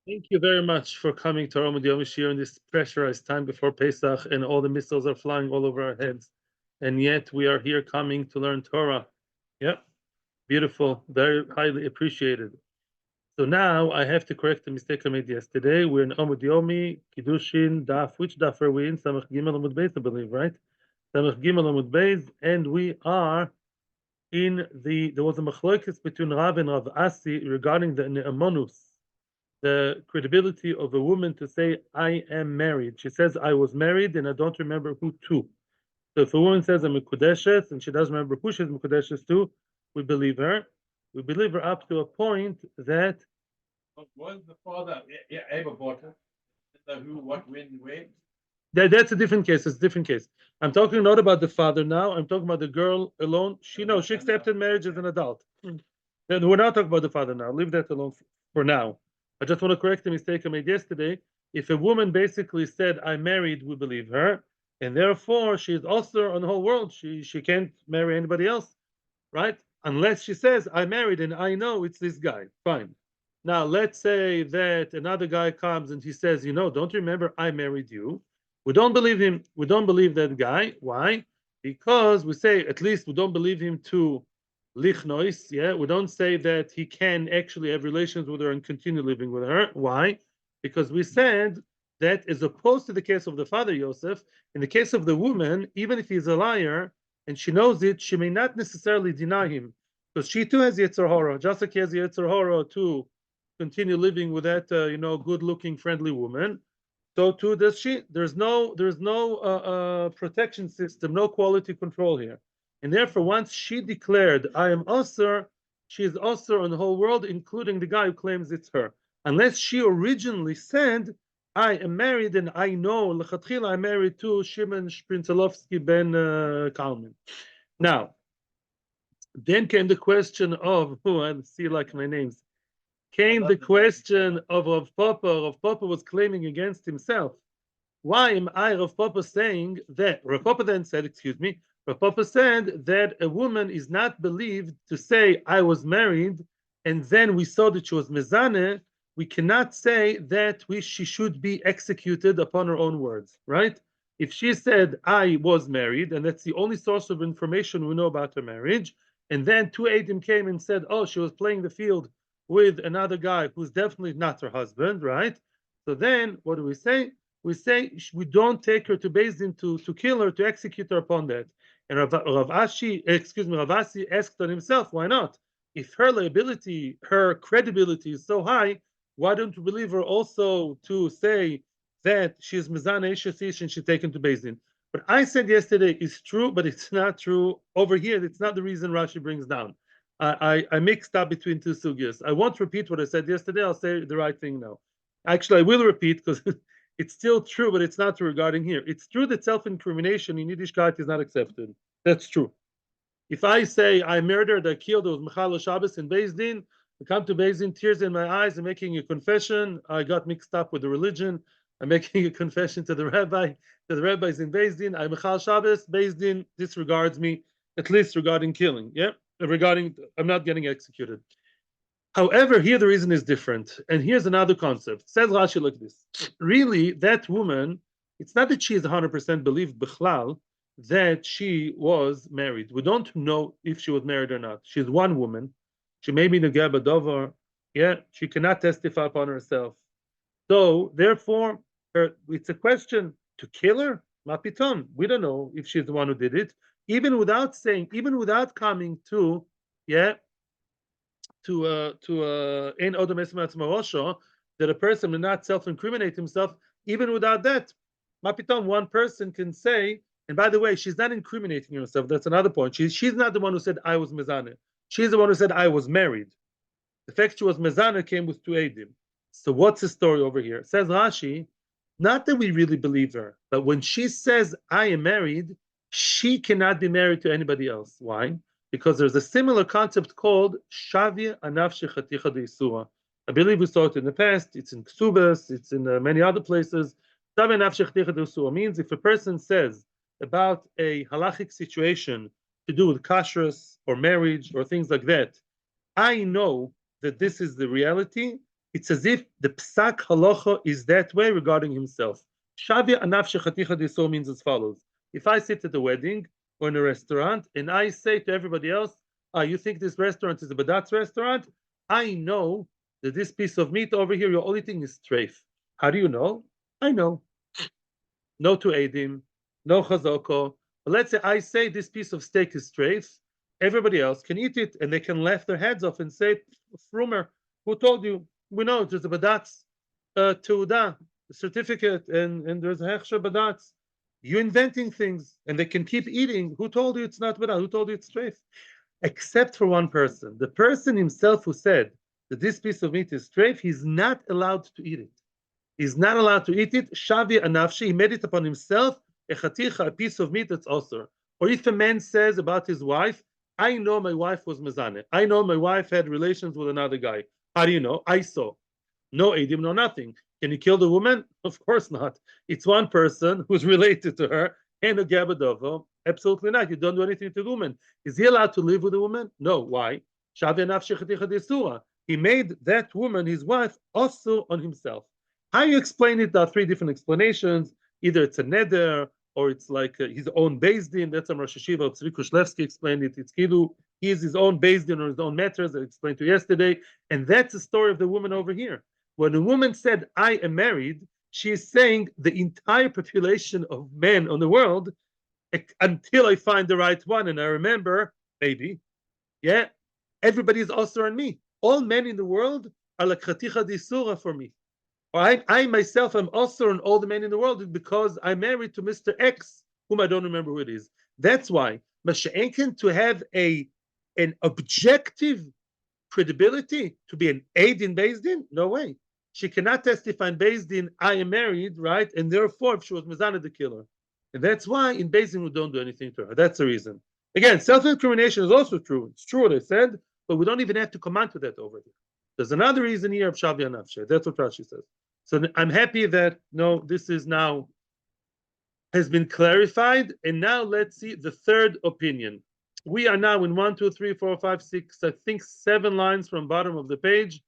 Thank you very much for coming to Amud Yomi Shiur in this pressurized time before Pesach, and all the missiles are flying all over our heads, and yet we are here coming to learn Torah. Yep, beautiful, very highly appreciated. So now I have to correct the mistake I made yesterday. We're in Amud Yomi, Kiddushin, Daf. Which Daf are we in? Samach Gimel Amud Beis, I believe, right? Samach Gimel Amud Beis, and we are in there was a machlokes between Rav and Rav Asi regarding the ne'amonus, the credibility of a woman to say, I am married. She says, I was married and I don't remember who to. So if a woman says, I'm a Mekudeshes, and she doesn't remember who she's Mekudeshes to, we believe her. We believe her up to a point that. Was the father ever bought her? The who, what, when, where? That's a different case. It's a different case. I'm talking not about the father now. I'm talking about the girl alone. She knows she accepted marriage as an adult. Then we're not talking about the father now. Leave that alone for now. I just want to correct the mistake I made yesterday. If a woman basically said, I'm married, we believe her. And therefore, she's also on the whole world. She can't marry anybody else, right? Unless she says, I'm married and I know it's this guy. Fine. Now, let's say that another guy comes and he says, don't you remember I married you? We don't believe him. We don't believe that guy. Why? Because we say, at least we don't believe him to lichnois. Yeah, we don't say that he can actually have relations with her and continue living with her. Why? Because we said that as opposed to the case of the father Yosef, in the case of the woman, even if he's a liar and she knows it, she may not necessarily deny him because she too has Yetzer Hara, just like he has Yetzer Hara to continue living with that, good-looking, friendly woman. So too does she. There's no protection system, no quality control here, and therefore, once she declared, "I am Usher," she is Usher on the whole world, including the guy who claims it's her, unless she originally said, "I am married, and I know lechatchila I'm married to Shimon Sprincelovsky ben Kalman." Now, then came the question of, oh, I see like my names. Came the question of Rav Papa. Rav Papa was claiming against himself. Why am I, Rav Papa, saying that? Rav Papa then said, excuse me, Rav Papa said that a woman is not believed to say, I was married, and then we saw that she was mezaneh. We cannot say that she should be executed upon her own words, right? If she said, I was married, and that's the only source of information we know about her marriage, and then two Adim came and said, oh, she was playing the field with another guy who's definitely not her husband, right? So then what do we say? We say we don't take her to Beis Din to kill her, to execute her upon that. And Rav Asi asked on himself, why not? If her liability, her credibility is so high, why don't you believe her also to say that she's Mizana Ishasish and she's taken to Beis Din? What I said yesterday is true, but it's not true over here. It's not the reason Rashi brings down. I mixed up between two sugyas. I won't repeat what I said yesterday. I'll say the right thing now. Actually, I will repeat because it's still true, but it's not true regarding here. It's true that self-incrimination in Yiddishkeit is not accepted. That's true. If I say I murdered, I killed, it was Mechal Shabbos in Beis Din, I come to Beis Din, tears in my eyes, I'm making a confession. I got mixed up with the religion. I'm making a confession to the rabbi. To the rabbis in Beis Din, I Mechal Shabbos. Beis Din disregards me, at least regarding killing. Yeah, regarding I'm not getting executed. However, here the reason is different. And here's another concept. Says Rashi like this. Really, that woman, it's not that she is 100% believed bichlal that she was married. We don't know if she was married or not. She's one woman. She may be negeh b'davar. Yeah, she cannot testify upon herself. So therefore, it's a question to kill her. Mapiton. We don't know if she's the one who did it. Even without saying, even without coming to, yeah, to ein odom esmat marosho, that a person will not self-incriminate himself. Even without that, mapitom, one person can say. And by the way, she's not incriminating herself. That's another point. She's not the one who said I was mezaneh. She's the one who said I was married. The fact she was mezaneh came with two edim. So what's the story over here? Says Rashi, not that we really believe her, but when she says I am married, she cannot be married to anybody else. Why? Because there's a similar concept called Shavia Anafshi Chaticha Deisura. I believe we saw it in the past. It's in Ksubas. It's in many other places. Shavia Anafshi Chaticha Deisura means if a person says about a halachic situation to do with kashrus or marriage or things like that, I know that this is the reality. It's as if the psak halacha is that way regarding himself. Shavia anaf shechaticha diso means as follows. If I sit at a wedding or in a restaurant and I say to everybody else, you think this restaurant is a badatz restaurant? I know that this piece of meat over here, you're only eating is treif. How do you know? I know. No to edim, no chazoko. But let's say I say this piece of steak is treif. Everybody else can eat it and they can laugh their heads off and say, Frumer, who told you? We know there's a badatz teuda, certificate, and there's a hechsher badatz. You're inventing things and they can keep eating. Who told you it's not badatz? Who told you it's treif? Except for one person. The person himself who said that this piece of meat is treif, he's not allowed to eat it. He's not allowed to eat it. Shavi anafshi, he made it upon himself, a piece of meat that's osur. Or if a man says about his wife, I know my wife was mezaneh. I know my wife had relations with another guy. How do you know? I saw. No edim, no nothing. Can you kill the woman? Of course not. It's one person who's related to her, and a gabadovo. Absolutely not. You don't do anything to the woman. Is he allowed to live with a woman? No. Why? He made that woman, his wife, also on himself. How you explain it? There are three different explanations. Either it's a neder, or it's like his own Beis Din. That's how Rosh Hashiva Tzvi Kushlevsky explained it. It's Kidu. He is his own Beis Din or his own matters. I explained to you yesterday. And that's the story of the woman over here. When a woman said, I am married, she is saying the entire population of men on the world, until I find the right one. And I remember, maybe, yeah, everybody is also on me. All men in the world are like chaticha disura for me. I myself am also on all the men in the world because I'm married to Mr. X, whom I don't remember who it is. That's why Masha'enkin, to have an objective credibility, to be an aid in Beis Din, no way. She cannot testify in Beis Din, I am married, right? And therefore, if she was Mizana, the killer. And that's why in Beis Din we don't do anything to her. That's the reason. Again, self-incrimination is also true. It's true what I said, but we don't even have to comment to that over here. There's another reason here of Shavia Nafshe. That's what Rashi says. So I'm happy that no, this is now has been clarified. And now let's see the third opinion. We are now in 1, 2, 3, 4, 5, 6, I think 7 lines from bottom of the page.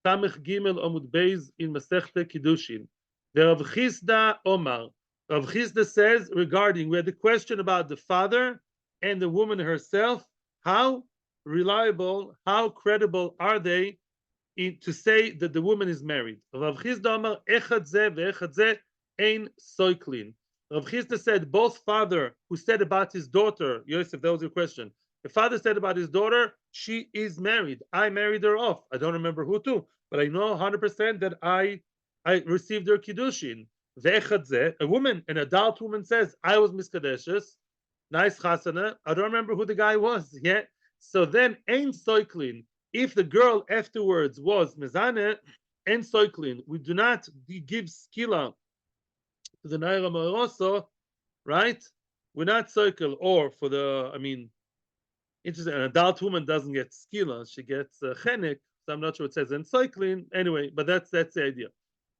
Tamech Gimel Amud Beis in Masechta Kiddushin. The Rav Chisda Omar. Rav Chisda says regarding, we had the question about the father and the woman herself. How reliable, how credible are they to say that the woman is married? Rav Chisda Omar Echad Zeh ve'Echad Zeh ein soiklin. Rav Chisda said both father who said about his daughter, Yosef, that was your question. The father said about his daughter, she is married. I married her off. I don't remember who to, but I know 100% that I received her kiddushin. A woman, an adult woman says, I was miskadeshes. Nice chasana. I don't remember who the guy was yet. So then, ein soiklin. If the girl afterwards was mezaneh, ein soiklin. We do not give skila to the naira moroso, right? We're not circle, or for the, I mean, interesting. An adult woman doesn't get skila; she gets chenek. So I'm not sure it says in cycling anyway, but that's the idea.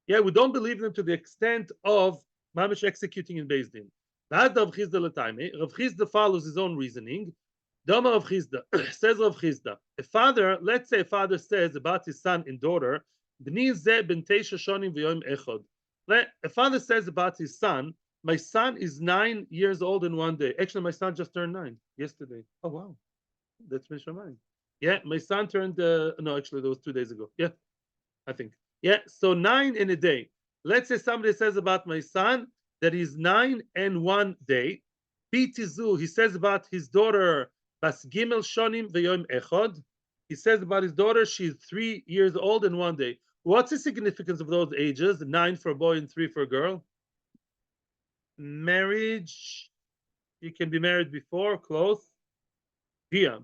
Yeah, we don't believe them to the extent of mamish executing in Beis Din. Rav Chisda follows his own reasoning. Dama Rav Chisda says Rav Chisda, a father, let's say a father says about his son and daughter, B'ni zeh ben teisha shonim v'yom echad. A father says about his son, my son is 9 years old in one day. Actually, my son just turned 9 yesterday. Oh, wow. That's Mishamayim. Yeah, my son turned, no, actually, that was 2 days ago. Yeah, I think. Yeah, so 9 in a day. Let's say somebody says about my son that he's 9 and 1 day. Bitizu, he says about his daughter, Bas Gimel Shonim V'yom Echad. He says about his daughter, she's 3 years old and 1 day. What's the significance of those ages? 9 for a boy and 3 for a girl. Marriage, you can be married before, close. Bia.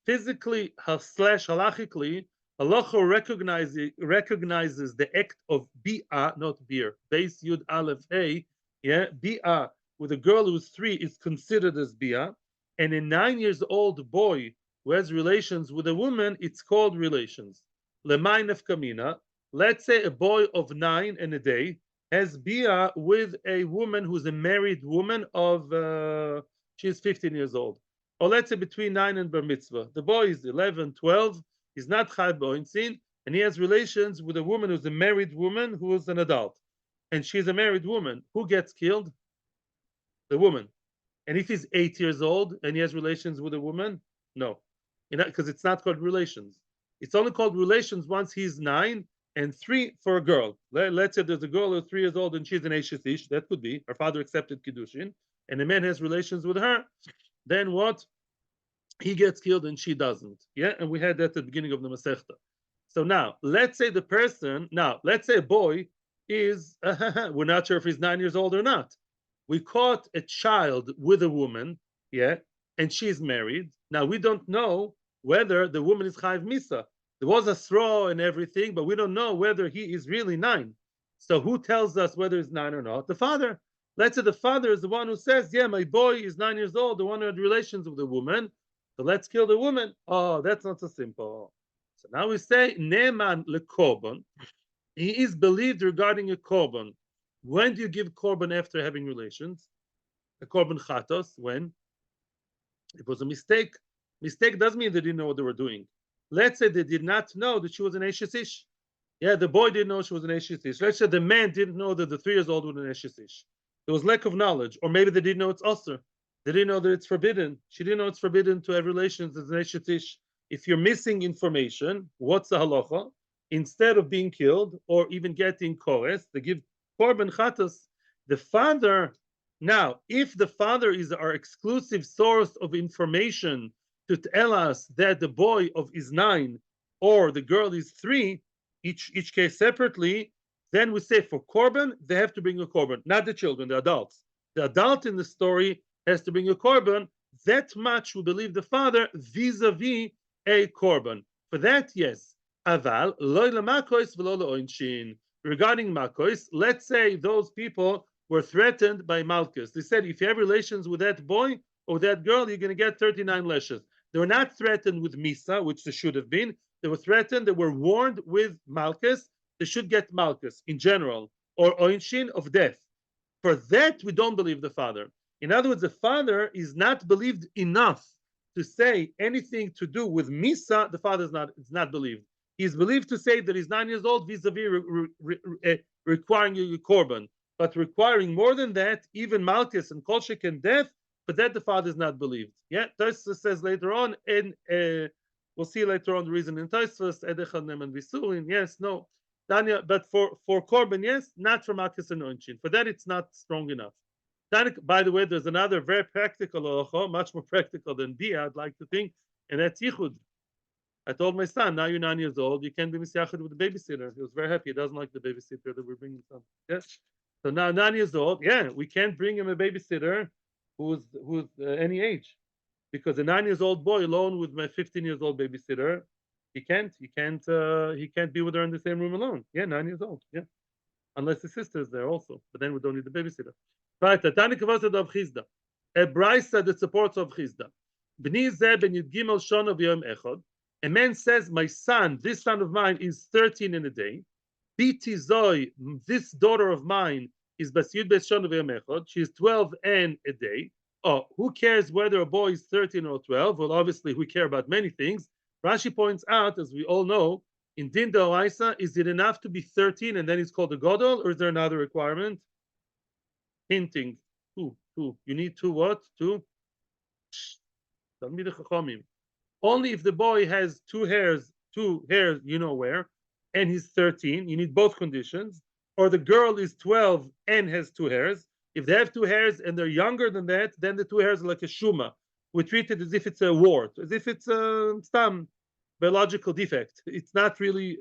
Physically / halachically, halacha recognizes the act of bia, not beer. Base Yud Aleph Hey, yeah, bia with a girl who's 3 is considered as bia, and a 9 years old boy who has relations with a woman, it's called relations. Lemay nefkamina. Let's say a boy of 9 and a day has bia with a woman who's a married woman of she's 15 years old. Or let's say between 9 and bar mitzvah. The boy is 11, 12. He's not chai b'oinsin. and he has relations with a woman who's a married woman who is an adult, and she's a married woman, who gets killed? The woman. And if he's 8 years old and he has relations with a woman, no, because it's not called relations. It's only called relations once he's 9 and 3 for a girl. Let's say there's a girl who's 3 years old and she's an Eishetish. That could be her father accepted Kiddushin, and the man has relations with her. Then what? He gets killed and she doesn't. Yeah, and we had that at the beginning of the Masechta. So now, let's say the person, now, let's say a boy is, we're not sure if he's 9 years old or not. We caught a child with a woman, yeah, and she's married. Now, we don't know whether the woman is Chayiv Misa. There was a throw and everything, but we don't know whether he is really 9. So who tells us whether he's 9 or not? The father. Let's say the father is the one who says, yeah, my boy is 9 years old, the one who had relations with the woman. So let's kill the woman. Oh, that's not so simple. So now we say Neman lekorban. He is believed regarding a korban. When do you give korban after having relations? A korban chatos. When? It was a mistake. Mistake doesn't mean they didn't know what they were doing. Let's say they did not know that she was an Eishetish. Yeah, the boy didn't know she was an Eishetish. Let's say the man didn't know that the 3 years old was an Eishetish. There was lack of knowledge, or maybe they didn't know it's usher. They didn't know that it's forbidden. She didn't know it's forbidden to have relations as an Eishetish. If you're missing information, what's the halacha? Instead of being killed or even getting kores, they give korban chatas. The father, now, if the father is our exclusive source of information to tell us that the boy is 9 or the girl is 3, each case separately, then we say for korban, they have to bring a korban, not the children, the adults. The adult in the story has to bring a korban. That much we believe the father vis-a-vis a korban. For that, yes. Aval loy lamakois v'lo le'oinshin. Regarding makois, let's say those people were threatened by Malchus. They said, if you have relations with that boy or that girl, you're going to get 39 lashes. They were not threatened with Misa, which they should have been. They were threatened, they were warned with Malchus. They should get Malchus in general, or oinshin of death. For that, we don't believe the father. In other words, the father is not believed enough to say anything to do with Misa. The father is not believed. He is believed to say that he's 9 years old vis-a-vis requiring a korban, but requiring more than that, even Malchus and Kolshik and death. But that the father is not believed. Yeah, Tosfos says later on, and we'll see later on the reason in Tosfos, Edechad and Visurin. Yes, no, Danya, but for korban, yes, not for Malchus and Oinshin. For that, it's not strong enough. By the way, there's another very practical halacha, much more practical than Bia, I'd like to think, and that's Yichud. I told my son, now you're 9 years old, you can't be misyachid with the babysitter. He was very happy. He doesn't like the babysitter that we're bringing some. Yes. So now 9 years old, yeah, we can't bring him a babysitter who's any age, because a 9 years old boy alone with my 15 years old babysitter, he can't be with her in the same room alone. Yeah, 9 years old. Yeah, unless the sister is there also, but then we don't need the babysitter. Right, Tani Kavasad of Chizda, a brisa that supports of Chizda. Bni Zeh ben Yud Gimel Shon of Yom Echad. A man says, my son, this son of mine is 13 in a day. Biti Zoy, this daughter of mine is Bas Yud Beis Shon of Yom Echad. She is 12 and a day. Oh, who cares whether a boy is 13 or 12? Well, obviously, we care about many things. Rashi points out, as we all know, in Din D'Oraisa, is it enough to be 13 and then he's called a Godol, or is there another requirement? Hinting. Two. You need two what? Two? Only if the boy has two hairs, you know where, and he's 13, you need both conditions. Or the girl is 12 and has two hairs. If they have two hairs and they're younger than that, then the two hairs are like a shuma. We treat it as if it's a wart, as if it's some biological defect. It's not really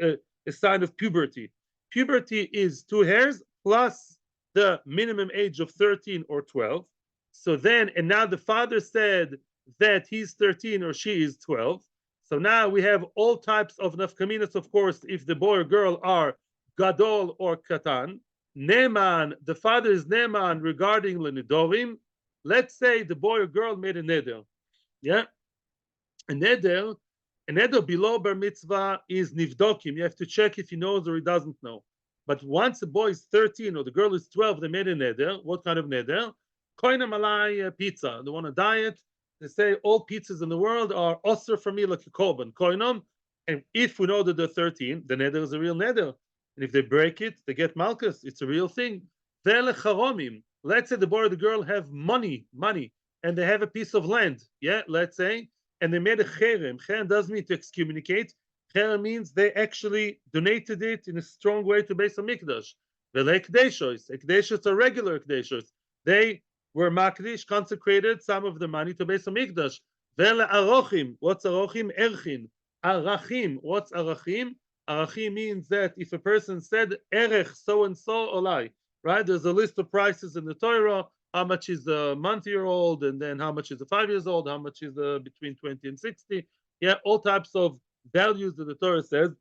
a sign of puberty. Puberty is two hairs plus the minimum age of 13 or 12. So then, and now the father said that he's 13 or she is 12. So now we have all types of nafkaminas, of course, if the boy or girl are gadol or katan. Neman, the father is neman regarding lenidorim. Let's say the boy or girl made a neder. Yeah? A neder below bar mitzvah is nivdokim. You have to check if he knows or he doesn't know. But once the boy is 13 or the girl is 12, they made a neder. What kind of neder? Koina malai pizza. They want a diet. They say all pizzas in the world are osir for me like a korban. Koinam, And if we know that they're 13, the neder is a real neder. And if they break it, they get malchus. It's a real thing. Let's say the boy or the girl have money, and they have a piece of land. Yeah, let's say, and they made a cherem. Cherem doesn't mean to excommunicate. Cherem means they actually donated it in a strong way to Beis Hamikdash. Ekdeshos are regular ekdeshos. They were makdish, consecrated some of the money to Beis Hamikdash. Vele arochim. What's arochim? Erchin. Arachim. What's arachim? Arachim means that if a person said erech so and so olai, right? There's a list of prices in the Torah. How much is a month-year-old, and then how much is a 5 years old? How much is between 20 and 60? Yeah, all types of values that the Torah says.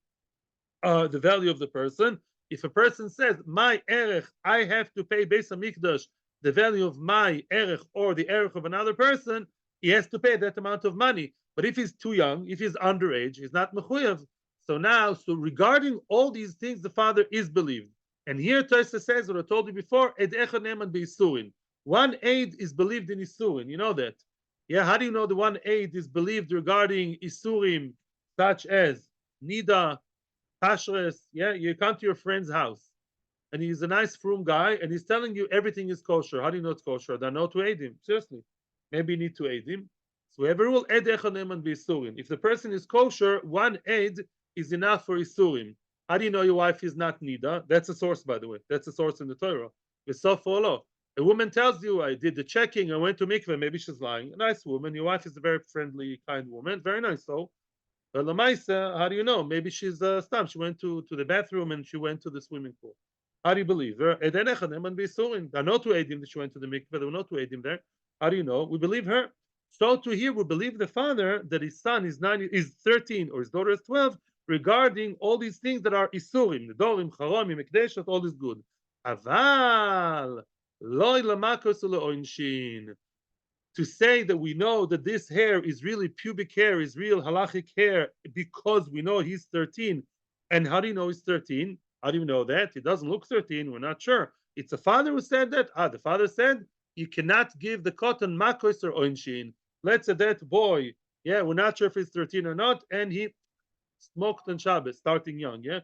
The value of the person. If a person says my erech, I have to pay Beis Hamikdash the value of my erech or the erech of another person, he has to pay that amount of money. But if he's too young, if he's underage, he's not mechuyev. So regarding all these things, the father is believed. And here Tosha says what I told you before: Ed echad ne'eman be'isurin. One aid is believed in isurin. You know that. Yeah. How do you know the one aid is believed regarding isurim, such as nida, Tashres, yeah, you come to your friend's house and he's a nice frum guy and he's telling you everything is kosher. How do you know it's kosher? There are no to aid him. Seriously. Maybe you need to aid him. So we have a rule, ed echanem and bisurim. If the person is kosher, one aid is enough for isurim. How do you know your wife is not nida? That's a source, by the way. That's a source in the Torah. It's so follow. A woman tells you, I did the checking, I went to mikveh, maybe she's lying. A nice woman. Your wife is a very friendly, kind woman. Very nice, so. But Lamaisa, how do you know? Maybe she's stam. She went to the bathroom and she went to the swimming pool. How do you believe her? There are no two edim that she went to the mikveh. There were no two edim there. How do you know? We believe her. So to here, we believe the father that his son is 13 or his daughter is 12, regarding all these things that are isurim, nedorim, charomim, ekdeshot, all is good. Aval loy lamakos uleoinshin. To say that we know that this hair is really pubic hair, is real halachic hair, because we know he's 13. And how do you know he's 13? How do you know that? He doesn't look 13. We're not sure. It's the father who said that. The father said, you cannot give the cotton makos or oinshin. Let's say that boy, yeah, we're not sure if he's 13 or not, and he smoked on Shabbos, starting young, yeah?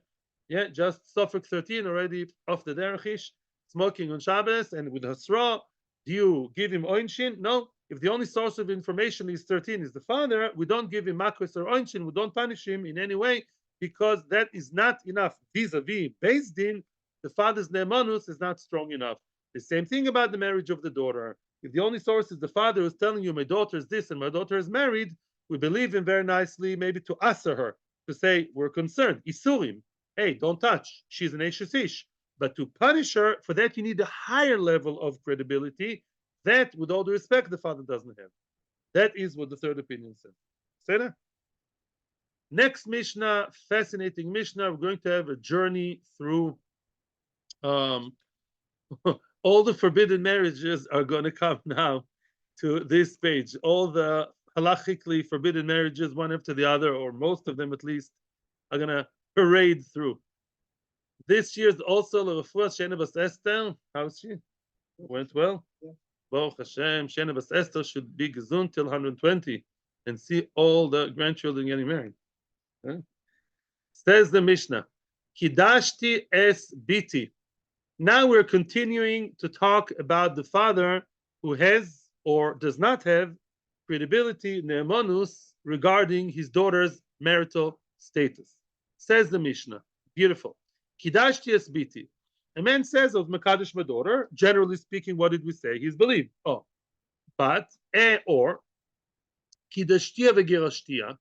Yeah, just Suffolk 13 already off the derechish, smoking on Shabbos, and with Hasra, do you give him oinshin? No. If the only source of information is 13 is the father, we don't give him makos or oinshin, we don't punish him in any way, because that is not enough. Vis-a-vis based in the father's ne'emanus is not strong enough. The same thing about the marriage of the daughter. If the only source is the father who's telling you my daughter is this and my daughter is married, we believe him very nicely, maybe to answer her, to say we're concerned. Isurim, hey, don't touch. She's an Ish. But to punish her, for that you need a higher level of credibility. That, with all due respect, the father doesn't have. That is what the third opinion says. Say that? Next Mishnah, fascinating Mishnah. We're going to have a journey through all the forbidden marriages are going to come now to this page. All the halachically forbidden marriages, one after the other, or most of them at least, are going to parade through. This year's also L'Refuah Shena Bas Esther. How is she? Went well? Yeah. Baruch Hashem, Shena Bas Esther should be gesund till 120 and see all the grandchildren getting married. Says the Mishnah, Kidashti es biti. Now we're continuing to talk about the father who has or does not have credibility, ne'emanus, regarding his daughter's marital status. Says the Mishnah, beautiful. Kidashti es biti. A man says of Mekadesh my daughter, generally speaking, what did we say? He's believed. Oh, but, or, Kidashtia v'gerashtia.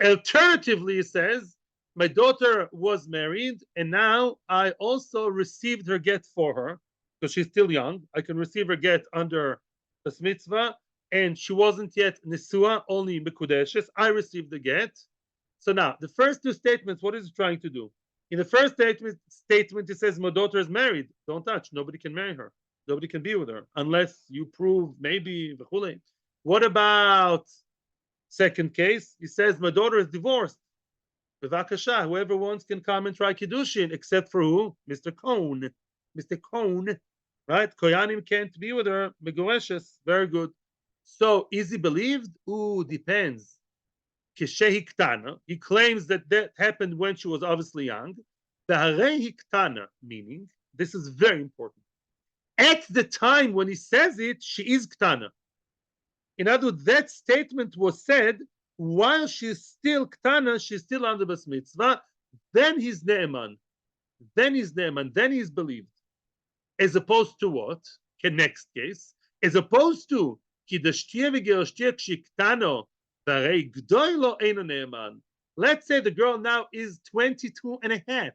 Alternatively, he says, my daughter was married, and now I also received her get for her, because she's still young. I can receive her get under the mitzvah, and she wasn't yet nesua, only mekudeshes. I received the get. So now, the first two statements, what is it trying to do? In the first statement, it says, my daughter is married. Don't touch. Nobody can marry her. Nobody can be with her, unless you prove maybe. What about second case? He says, my daughter is divorced. Bevakasha, whoever wants can come and try Kiddushin, except for who? Mr. Cohn. Mr. Cohn, right? Koyanim can't be with her. Megoreshes, very good. So, is he believed? Ooh, depends. Kishehi ktana. He claims that that happened when she was obviously young. V'harei ktana, meaning, this is very important. At the time when he says it, she is ktana. In other words, that statement was said while she's still ktana, she's still under bas mitzvah. Then he's ne'eman. Then he's ne'eman. Then he's believed. As opposed to what? Next case. As opposed to let's say the girl now is 22 and a half.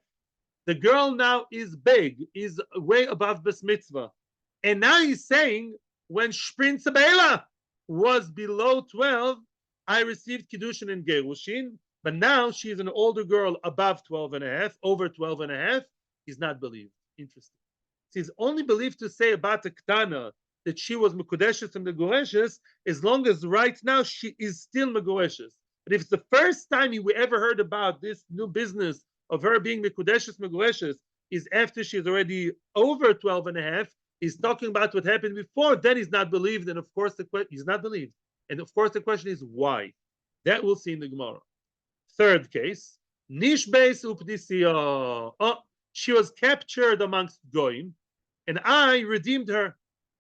The girl now is big, is way above bas mitzvah. And now he's saying, when Shprin Sabela was below 12, I received Kiddushin and Gerushin, but now she's an older girl above 12 and a half, over 12 and a half. He's not believed. Interesting. He's only believed to say about the Ktana that she was Mekudeshes and Megoreshes, as long as right now she is still Megoreshes. But if it's the first time we ever heard about this new business of her being Mekudeshes, Megoreshes, is after she's already over 12 and a half, he's talking about what happened before, then he's not believed. And of course, he's not believed. And of course, the question is why? That we'll see in the Gemara. Third case, Nishbeis Updisiya. Oh, she was captured amongst Goyim, and I redeemed her.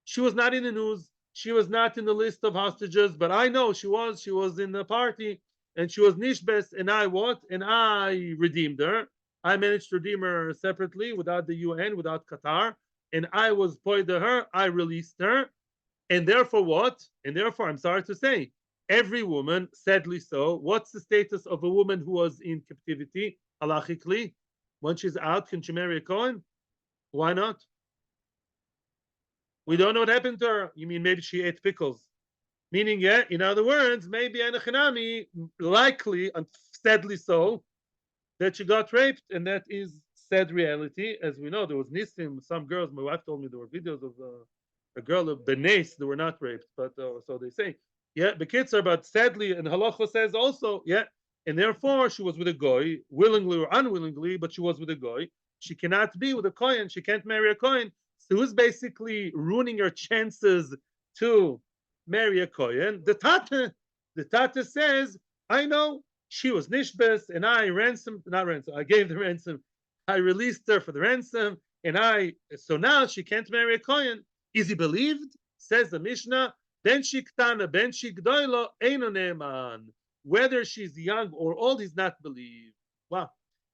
She was not in the news. She was not in the list of hostages, but I know she was. She was in the party, and she was Nishbes, and I what? And I redeemed her. I managed to redeem her separately, without the UN, without Qatar, and I was poid to her. I released her, and therefore what? And therefore, I'm sorry to say, every woman, sadly so, what's the status of a woman who was in captivity, halachically? When she's out, can she marry a Kohen? Why not? We don't know what happened to her. You mean maybe she ate pickles? Meaning, yeah, in other words, maybe Anachanami, likely, and sadly so, that she got raped, and that is sad reality. As we know, there was Nisim, some girls, my wife told me there were videos of a girl of Benes that were not raped, but so they say. Yeah, the kids are, but sadly, and Halacha says also, yeah, and therefore she was with a goy, willingly or unwillingly, but she was with a goy. She cannot be with a Kohen. She can't marry a Kohen. So who's basically ruining her chances to marry a Kohen? The Tata says, I know she was Nishbes, and I I gave the ransom. I released her for the ransom, and so now she can't marry a Kohen. Is he believed? Says the Mishnah, Ben she ktana, ben she gdoilo, eino ne'eman. Whether she's young or old, he's not believed. Wow.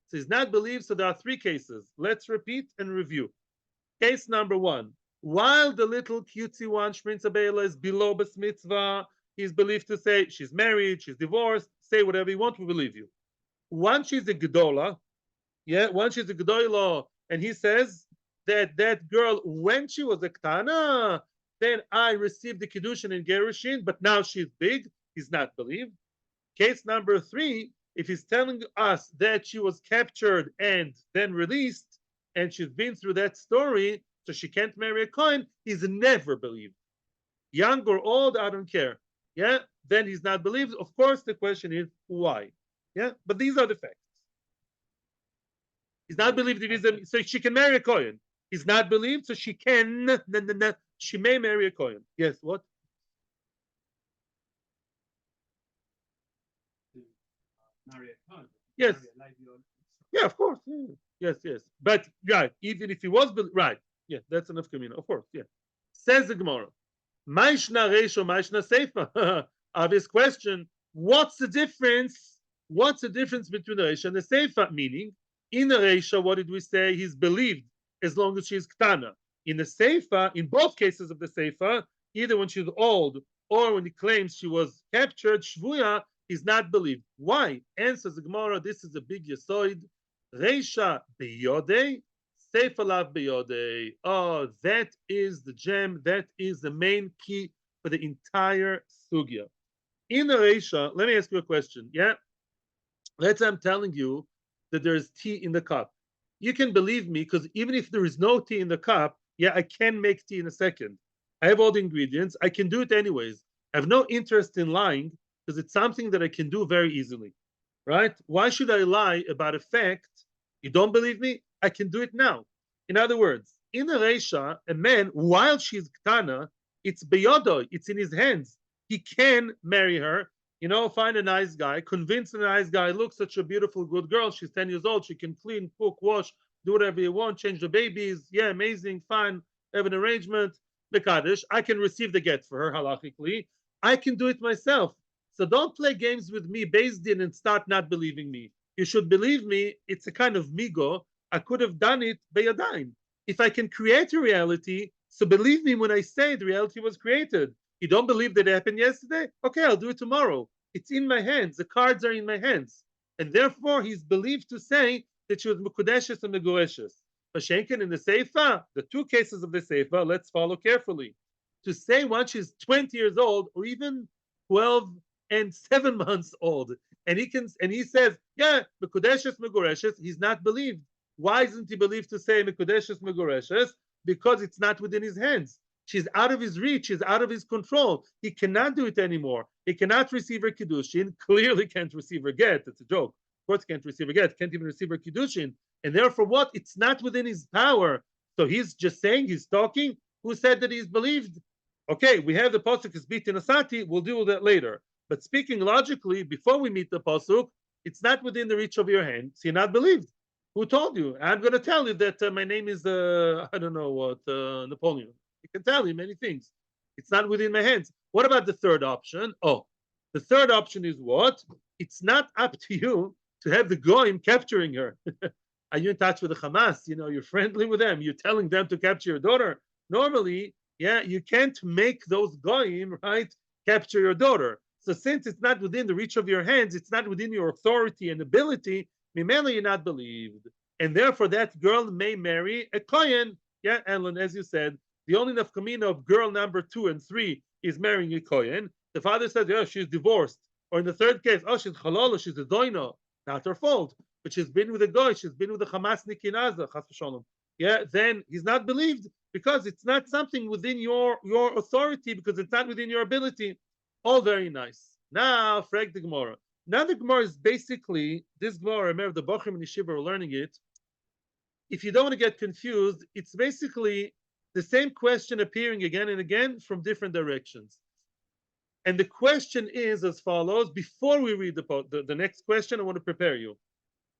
So he's not believed, so there are three cases. Let's repeat and review. Case number one, while the little cutesy one, Shprin Sabela, is below bas mitzvah, he's believed to say she's married, she's divorced, say whatever you want, we believe you. Once she's a gedola, once she's a gedola, and he says that that girl, when she was a ktana, then I received the Kiddushin and Gerushin, but now she's big, he's not believed. Case number three, if he's telling us that she was captured and then released, and she's been through that story, so she can't marry a Kohen, he's never believed. Young or old, I don't care. Yeah, then he's not believed. Of course, the question is why. Yeah, but these are the facts. He's not believed if he's so she can marry a Kohen. He's not believed, so she can. She may marry a Kohen. Yes, what? Marry a Kohen. Yes. Yeah, of course. Yeah. Yes. But right, even if he was right, yeah, that's enough Kamina. Of course, yeah. Says the Gemara. Maishna Reisha, Maishna Seifa. Obvious question. What's the difference? What's the difference between the Reisha and the Seifa? Meaning, in the Reisha, what did we say? He's believed as long as she's Ktana. In the Seifa, in both cases of the Seifa, either when she's old or when he claims she was captured, Shvuya, he's not believed. Why? Answers the Gemara, this is a big Yesoid. Reisha biyodei, Seifa lav biyodei. Oh, that is the gem. That is the main key for the entire sugya. In the Reisha, let me ask you a question. Yeah, let's say I'm telling you that there's tea in the cup. You can believe me because even if there is no tea in the cup, yeah, I can make tea in a second. I have all the ingredients. I can do it anyways. I have no interest in lying because it's something that I can do very easily, right? Why should I lie about a fact? You don't believe me? I can do it now. In other words, in a Reisha, a man, while she's Ktana, it's beyodo, it's in his hands. He can marry her. find a nice guy, convince a nice guy, look, such a beautiful, good girl. She's 10 years old. She can clean, cook, wash, do whatever you want, change the babies. Yeah, amazing, fine. Have an arrangement. Mekadesh. I can receive the get for her halachically. I can do it myself. So don't play games with me, based in, and start not believing me. You should believe me. It's a kind of migo. I could have done it beyadine. If I can create a reality, so believe me when I say the reality was created. You don't believe that it happened yesterday? Okay, I'll do it tomorrow. It's in my hands. The cards are in my hands. And therefore, he's believed to say that she was Mekudeshes and Megoreshes. Pashenkin in the Seifa, the two cases of the Seifa, let's follow carefully. To say once she's 20 years old or even 12 and 7 months old, and he says, yeah, Mekudeshes Megoreshes, he's not believed. Why isn't he believed to say Mekudeshes Megoreshes? Because it's not within his hands. She's out of his reach. She's out of his control. He cannot do it anymore. He cannot receive her Kiddushin. Clearly can't receive her get. It's a joke. Of course, can't receive her get. Can't even receive her Kiddushin. And therefore, what? It's not within his power. So he's just saying, he's talking. Who said that he's believed? Okay, we have the pasuk is beaten asati. We'll deal with that later. But speaking logically, before we meet the pasuk, it's not within the reach of your hand. So you're not believed. Who told you? I'm going to tell you that my name is I don't know what Napoleon. I can tell you many things. It's not within my hands. What about the third option? Oh, the third option is what? It's not up to you to have the goyim capturing her. Are you in touch with the Hamas? You're friendly with them. You're telling them to capture your daughter. Normally, yeah, you can't make those goyim, right, capture your daughter. So since it's not within the reach of your hands, it's not within your authority and ability, Mimela, you're not believed. And therefore, that girl may marry a kohen. Yeah, Ellen, as you said, the only nafkamina of girl number 2 and 3 is marrying a kohen. The father says, yeah, she's divorced. Or in the third case, oh, she's halala, she's a doino. Not her fault. But she's been with a guy, she's been with a Hamasnik in Gaza, chas v'shalom. Yeah, then he's not believed because it's not something within your authority, because it's not within your ability. All very nice. Now, frag the Gemara. Now the Gemara is basically, this Gemara, remember the Bochum and Yeshiva are learning it. If you don't want to get confused, it's basically the same question appearing again and again from different directions. And the question is as follows. Before we read the next question, I want to prepare you.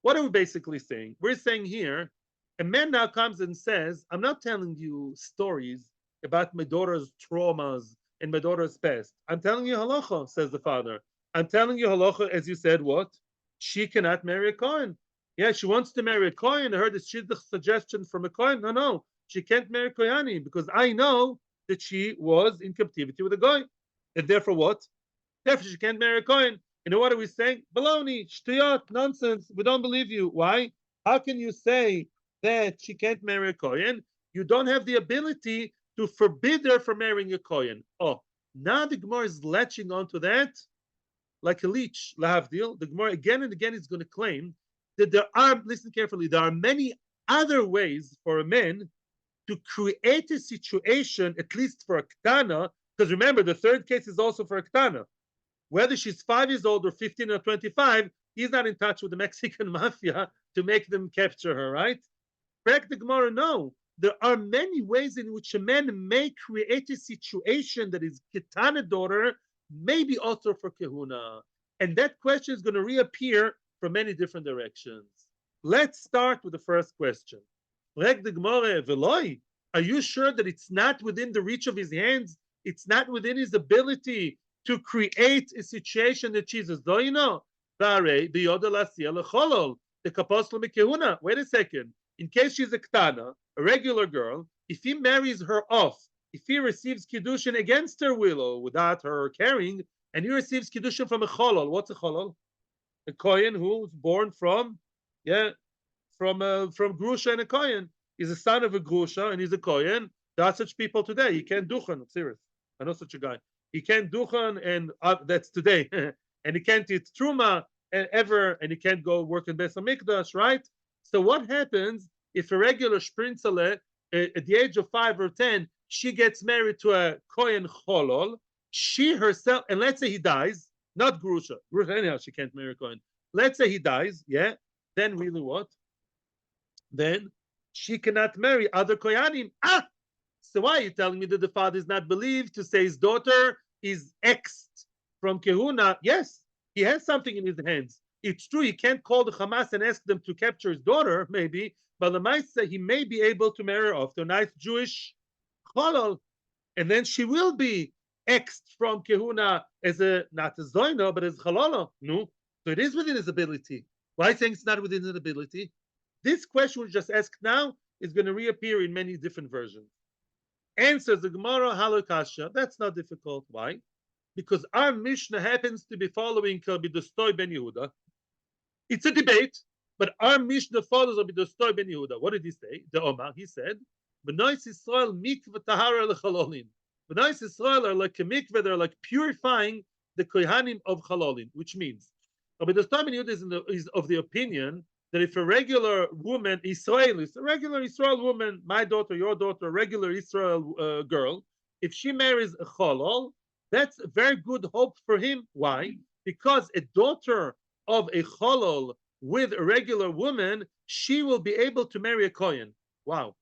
What are we basically saying? We're saying here, a man now comes and says, I'm not telling you stories about my daughter's traumas and my daughter's past. I'm telling you halacha, says the father. I'm telling you halacha, as you said, what? She cannot marry a Kohen. Yeah, she wants to marry a Kohen. I heard this shidduch suggestion from a Kohen. No, she can't marry Kohanim because I know that she was in captivity with a Goy. And therefore what? Therefore she can't marry a Kohen. You know what are we saying? Baloney, shtiyot, nonsense. We don't believe you. Why? How can you say that she can't marry a Kohen? You don't have the ability to forbid her from marrying a Kohen. Oh, now the Gemara is latching onto that like a leech, lahavdil. The Gemara again and again is going to claim that there are, listen carefully, there are many other ways for a man to create a situation, at least for a Ktana, because remember, the third case is also for a Ktana. Whether she's 5 years old or 15 or 25, he's not in touch with the Mexican mafia to make them capture her, right? Correct the Gemara, no. There are many ways in which a man may create a situation that his Ketana daughter may be also for Kehuna. And that question is going to reappear from many different directions. Let's start with the first question. Correct the Gemara, Veloy, are you sure that it's not within the reach of his hands? It's not within his ability to create a situation that she's a doino. Wait a second. In case she's a ktana, a regular girl, if he marries her off, if he receives kiddushin against her will or without her caring, and he receives kiddushin from a cholol, what's a cholol? A kohen who's born from grusha and a kohen. He's a son of a grusha and he's a kohen. There are such people today. You can't duchen. I'm serious. I know such a guy. He can't duchen, and that's today. And he can't eat truma ever, and he can't go work in Beis Hamikdash, right? So what happens if a regular sprintzele at the age of 5 or 10, she gets married to a kohen cholol, she herself, and let's say he dies, not grusha. Grusha anyhow, she can't marry a kohen. Let's say he dies, yeah. Then really what? Then she cannot marry other kohanim. So why are you telling me that the father is not believed to say his daughter is exed from Kehuna, yes, he has something in his hands. It's true, he can't call the Hamas and ask them to capture his daughter, maybe, but the Lamaisa, he may be able to marry her off to a nice Jewish halal, and then she will be exed from Kehuna as a, not as Zoino, but as halala. No, so it is within his ability. Why saying it's not within his ability? This question we just asked now is going to reappear in many different versions. Answers the Gemara halakasha. That's not difficult. Why? Because our Mishnah happens to be following Rabbi Dostoy ben Yehuda. It's a debate, but our Mishnah follows Rabbi Dostoy ben Yehuda. What did he say? The Omar, he said, B'nois Yisrael mikveh tahara lechalolin. B'nois Yisrael are like a mikveh, they're like purifying the kohanim of chalolin, which means Rabbi Dostoy ben Yehuda is of the opinion that if a regular woman, Israelis, a regular Israel woman, my daughter, your daughter, a regular Israel girl, if she marries a chalal, that's a very good hope for him. Why? Because a daughter of a chalal with a regular woman, she will be able to marry a kohen. Wow.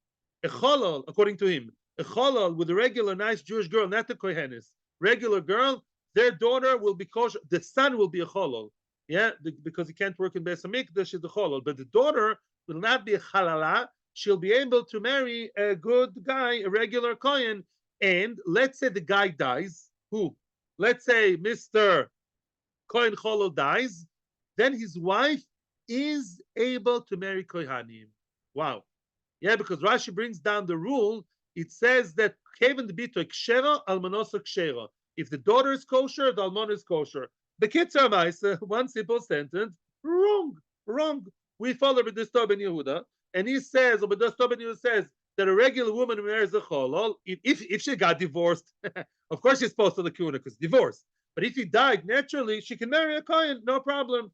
A chalal, according to him, a chalal with a regular nice Jewish girl, not a kohenis, regular girl, their daughter will be kosher, the son will be a chalal. Yeah, because he can't work in Beis Hamikdash, she's the chalal. But the daughter will not be a halala. She'll be able to marry a good guy, a regular kohen. And let's say the guy dies. Who? Let's say Mr. Kohen Chalal dies. Then his wife is able to marry kohanim. Wow. Yeah, because Rashi brings down the rule. It says that Kevan bito kshera almanos kshera. If the daughter is kosher, the almon is kosher. The kids are nice. One simple sentence. Wrong. Wrong. We follow B'Dostoy ben Yehuda, and he says, or B'Dostoy ben Yehuda says that a regular woman who marries a chalal, if she got divorced, of course she's supposed to the Kehuna because divorced. But if he died naturally, she can marry a kohen, no problem.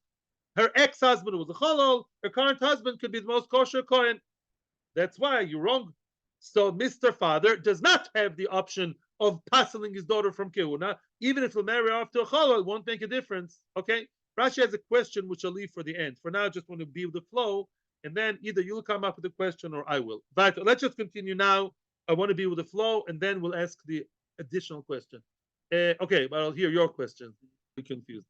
Her ex-husband was a chalal. Her current husband could be the most kosher kohen. That's why you're wrong. So Mr. Father does not have the option of pasuling his daughter from Kehuna. Even if he'll marry her off to a chalal, it won't make a difference. Okay? Rashi has a question which I'll leave for the end. For now, I just want to be with the flow, and then either you'll come up with a question or I will. But let's just continue now. I want to be with the flow, and then we'll ask the additional question. Okay, but I'll hear your question. Be confused.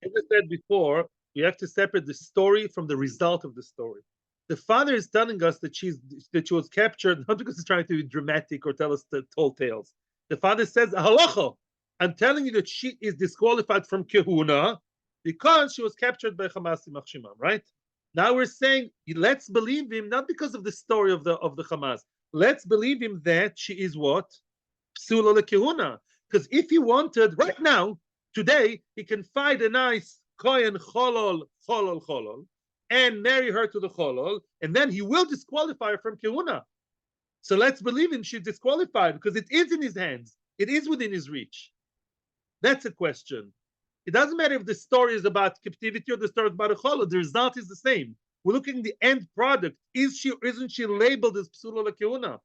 As I said before, we have to separate the story from the result of the story. The father is telling us that she was captured, not because he's trying to be dramatic or tell us the tall tales. The father says, halacha, I'm telling you that she is disqualified from Kehuna because she was captured by Hamas Machshimam, right? Now we're saying, let's believe him, not because of the story of the Hamas. Let's believe him that she is what? Psula Kehuna. Because if he wanted, right now, today, he can find a nice Kohen Cholol, and marry her to the cholol, and then he will disqualify her from Kehuna. So let's believe him, she's disqualified because it is in his hands. It is within his reach. That's a question. It doesn't matter if the story is about captivity or the story is about a cholol. The result is the same. We're looking at the end product. Is she or isn't she labeled as psula Kehuna?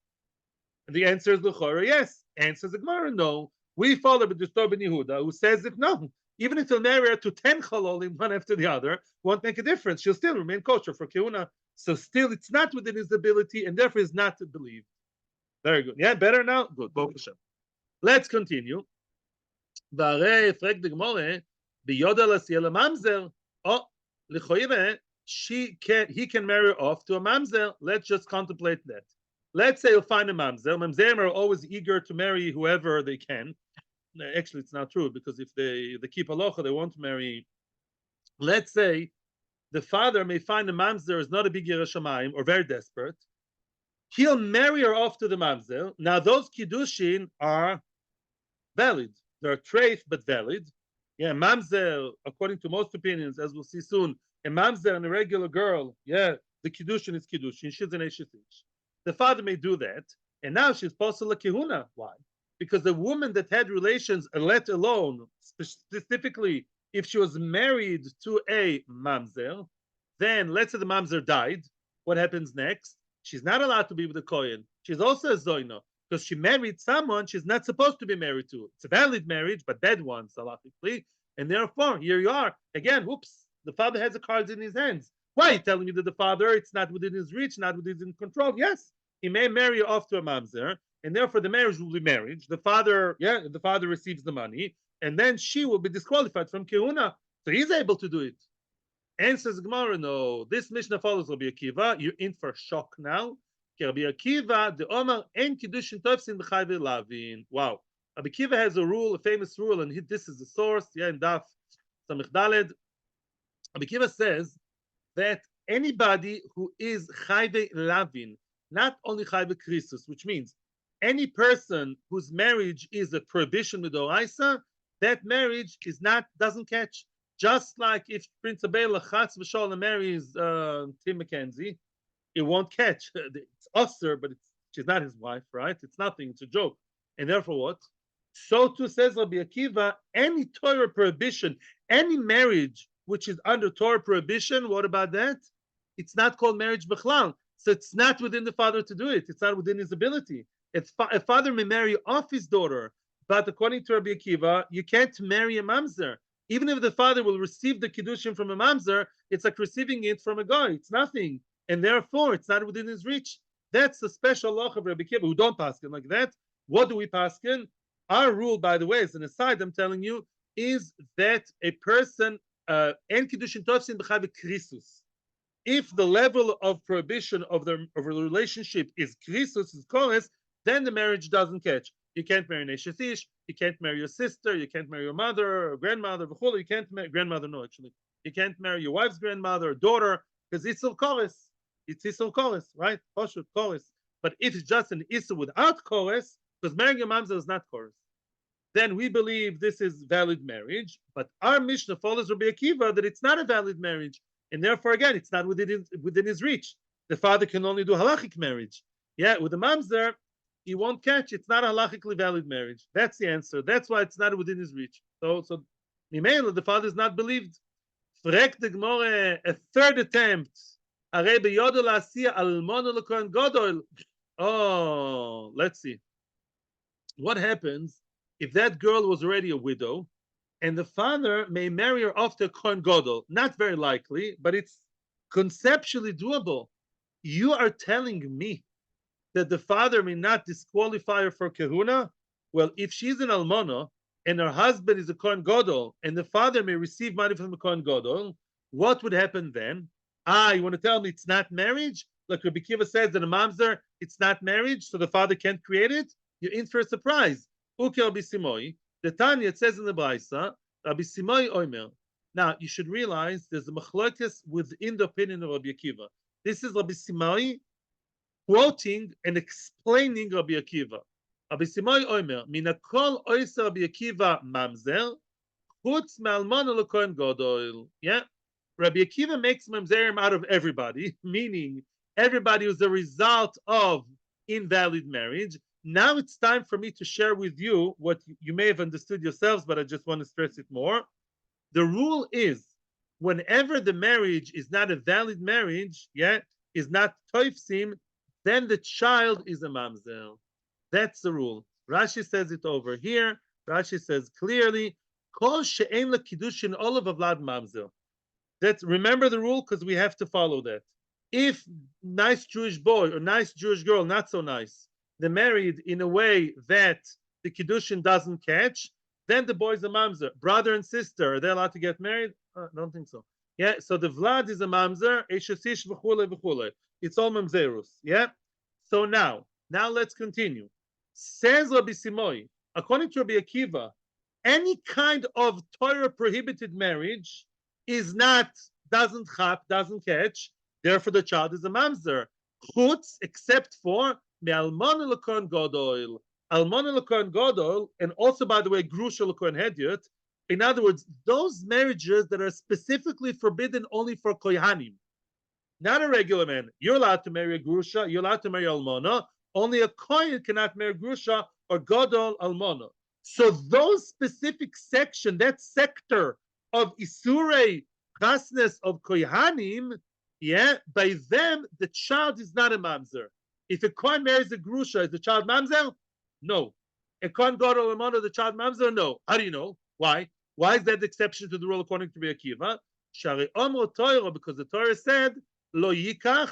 And the answer is l'chora, yes. Answers the Gemara, no. We follow B'Dostoy ben Yehuda, who says that no. Even if he'll marry her to 10 chalolim, one after the other, won't make a difference. She'll still remain kosher for Kehuna. So still, it's not within his ability, and therefore is not to believe. Very good. Yeah, better now? Good. Let's continue. Oh, he can marry off to a mamzer. Let's just contemplate that. Let's say he'll find a mamzer. Mamzerim are always eager to marry whoever they can. Actually, it's not true, because if they keep halacha, they won't marry. Let's say the father may find the mamzer is not a big yiras shamayim or very desperate. He'll marry her off to the mamzer. Now, those kiddushin are valid. They're treif, but valid. Yeah, mamzer, according to most opinions, as we'll see soon, a mamzer and a regular girl, yeah, the kiddushin is kiddushin. She's an eshetish. The father may do that, and now she's pasul Kehuna. Why? Because the woman that had relations, let alone specifically if she was married to a mamzer, then let's say the mamzer died. What happens next? She's not allowed to be with the kohen. She's also a zoina because she married someone she's not supposed to be married to. It's a valid marriage, but bad one, halachically. And therefore, here you are again. Whoops! The father has the cards in his hands. Why are you telling me that the father, it's not within his reach, not within his control? Yes, he may marry off to a mamzer, and therefore the marriage will be marriage. The father, the father receives the money, and then she will be disqualified from Kehuna. So he's able to do it. Answers Gemara, no. This Mishnah follows Rabbi Akiva. You're in for shock now. Rabbi Akiva, the Omar, en Kiddushin Tovsin b'chayve lavin. Wow. Rabbi Akiva has a rule, a famous rule, and this is the source, in Daf Samich Daled. Rabbi Akiva says that anybody who is chayve lavin, not only chayve krisus, which means any person whose marriage is a prohibition with Oraisa, that marriage doesn't catch. Just like if Prince Abela Chatz V'Sholem marries Tim McKenzie, it won't catch. It's usher, but she's not his wife, right? It's nothing. It's a joke. And therefore what? So too says Rabbi Akiva, any Torah prohibition, any marriage which is under Torah prohibition, what about that? It's not called marriage b'chlal. So it's not within the father to do it. It's not within his ability. A father may marry off his daughter, but according to Rabbi Akiva, you can't marry a mamzer. Even if the father will receive the Kiddushin from a mamzer, it's like receiving it from a guy. It's nothing. And therefore, it's not within his reach. That's the special law of Rabbi Akiva, who don't paskin like that. What do we paskin? Our rule, by the way, as an aside, I'm telling you, is that a person, en Kiddushin tovsin b'chayve krisus. If the level of prohibition of the relationship is krisus, is koles, then the marriage doesn't catch. You can't marry an Eshetish, you can't marry your sister, you can't marry your mother or grandmother, you can't marry grandmother, no, actually. You can't marry your wife's grandmother or daughter, because it's still chorus. It's still chorus, right? Poshut, chorus. But if it's just an issue without chorus, because marrying your mamzer is not chorus, then we believe this is valid marriage. But our Mishnah follows Rabbi Akiva that it's not a valid marriage. And therefore, again, it's not within his reach. The father can only do halachic marriage. Yeah, with the mamzer, he won't catch. It's not a halachically valid marriage. That's the answer. That's why it's not within his reach. So Mimela, the father is not believed. Frek the Gemara, a third attempt. Oh, let's see. What happens if that girl was already a widow and the father may marry her off to a Kohen Gadol? Not very likely, but it's conceptually doable. You are telling me that the father may not disqualify her for Kehuna? Well, if she's an almana and her husband is a Kohen Gadol and the father may receive money from the Kohen Gadol, what would happen then? You want to tell me it's not marriage? Like Rabbi Kiva says that a mamzer, it's not marriage, so the father can't create it? You're in for a surprise. Uke Rabbi Simoi, the Tanya, it says in the Braisa, Rabbi Simoi Omer. Now, you should realize there's a machlokes within the opinion of Rabbi Akiva. This is Rabbi Simoi quoting and explaining Rabbi Akiva. Rabbi Simoi Omer, minakol oisa Rabbi Akiva mamzer, chutz me'almana lekohen gadol. Yeah, Rabbi Akiva makes mamzerim out of everybody, meaning everybody who's a result of invalid marriage. Now it's time for me to share with you what you may have understood yourselves, but I just want to stress it more. The rule is, whenever the marriage is not a valid marriage, is not toifsim, then the child is a mamzer. That's the rule. Rashi says it over here. Rashi says clearly, kol she'en la kiddushin olav avlad mamzer. Remember the rule, because we have to follow that. If nice Jewish boy or nice Jewish girl, not so nice, they're married in a way that the Kiddushin doesn't catch, then the boy's a mamzer. Brother and sister, are they allowed to get married? I don't think so. Yeah, so the Vlad is a mamzer, Eshesish v'chule v'chule. It's all mamzerus. Yeah? So now let's continue. Says Rabbi Simoi, according to Rabbi Akiva, any kind of Torah prohibited marriage doesn't catch, therefore the child is a mamzer. Chutz, except for me'almana l'kohen gadol, almana l'kohen gadol, and also, by the way, grusha l'kohen hedyot. In other words, those marriages that are specifically forbidden only for kohanim, not a regular man. You're allowed to marry a grusha, you're allowed to marry almana. Only a kohen cannot marry grusha or gadol almana. So those specific section, that sector of isurei chasnes of kohanim, by them the child is not a mamzer. If a kohen marries a grusha, is the child mamzer? No. A kohen gadol almana, the child mamzer? No. How do you know? Why? Why is that the exception to the rule according to Rabbi Akiva? Shari Omro Torah, because the Torah said, Lo yikach